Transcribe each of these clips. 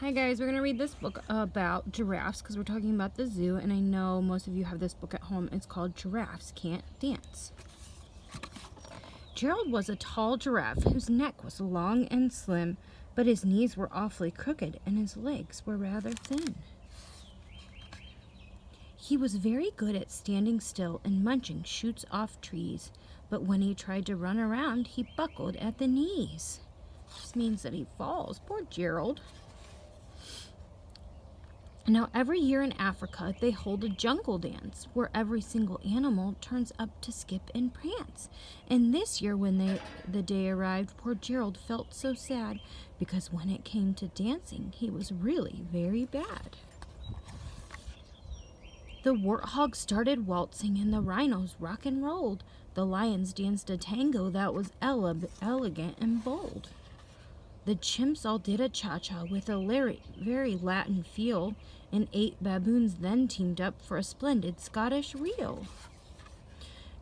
Hi guys, we're going to read this book about giraffes because we're talking about the zoo, and I know most of you have this book at home. It's called Giraffes Can't Dance. Gerald was a tall giraffe whose neck was long and slim, but his knees were awfully crooked and his legs were rather thin. He was very good at standing still and munching shoots off trees, but when he tried to run around, he buckled at the knees. This means that he falls. Poor Gerald. Now, every year in Africa, they hold a jungle dance where every single animal turns up to skip and prance. And this year, when the day arrived, poor Gerald felt so sad because when it came to dancing, he was really very bad. The warthogs started waltzing and the rhinos rock and rolled. The lions danced a tango that was elegant and bold. The chimps all did a cha-cha with a very Latin feel, and 8 baboons then teamed up for a splendid Scottish reel.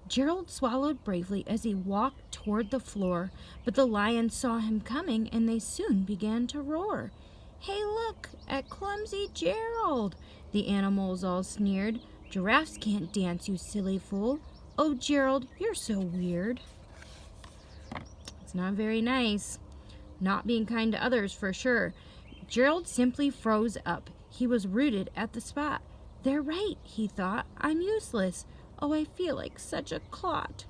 Gerald swallowed bravely as he walked toward the floor, but the lions saw him coming and they soon began to roar. "Hey, look at clumsy Gerald!" The animals all sneered. "Giraffes can't dance, you silly fool. Oh, Gerald, you're so weird." It's not very nice. Not being kind to others for sure. Gerald simply froze up. He was rooted at the spot. "They're right," he thought. "I'm useless. Oh, I feel like such a clot."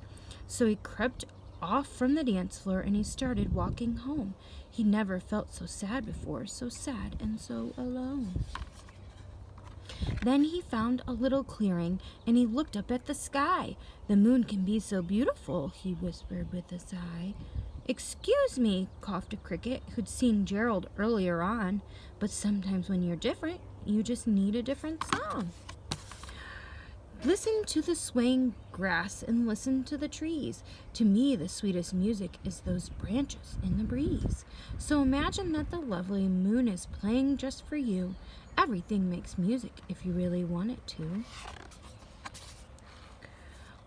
So he crept off from the dance floor and he started walking home. He never felt so sad before, so sad and so alone. Then he found a little clearing and he looked up at the sky. "The moon can be so beautiful," he whispered with a sigh. "Excuse me," coughed a cricket who'd seen Gerald earlier on, "but sometimes when you're different, you just need a different song. Listen to the swaying grass and listen to the trees. To me, the sweetest music is those branches in the breeze. So imagine that the lovely moon is playing just for you. Everything makes music if you really want it to."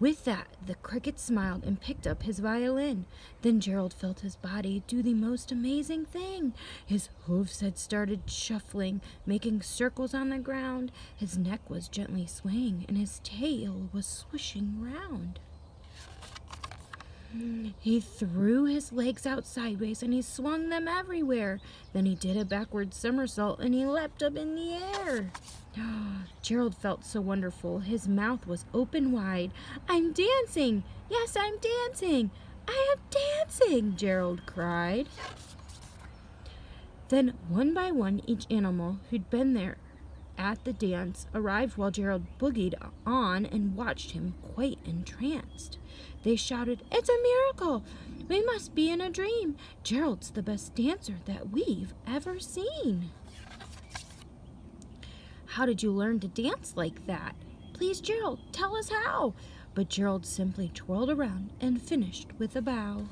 With that, the cricket smiled and picked up his violin. Then Gerald felt his body do the most amazing thing. His hooves had started shuffling, making circles on the ground. His neck was gently swaying, and his tail was swishing round. He threw his legs out sideways, and he swung them everywhere. Then he did a backward somersault, and he leapt up in the air. Gerald felt so wonderful. His mouth was open wide. "I'm dancing! Yes, I'm dancing! I am dancing!" Gerald cried. Then, one by one, each animal who'd been there at the dance arrived while Gerald boogied on and watched him quite entranced. They shouted, "It's a miracle! We must be in a dream! Gerald's the best dancer that we've ever seen!" "How did you learn to dance like that? Please, Gerald, tell us how." But Gerald simply twirled around and finished with a bow.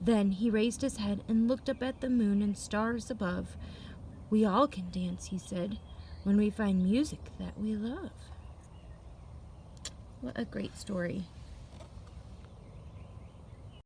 Then he raised his head and looked up at the moon and stars above. "We all can dance," he said, "when we find music that we love." What a great story.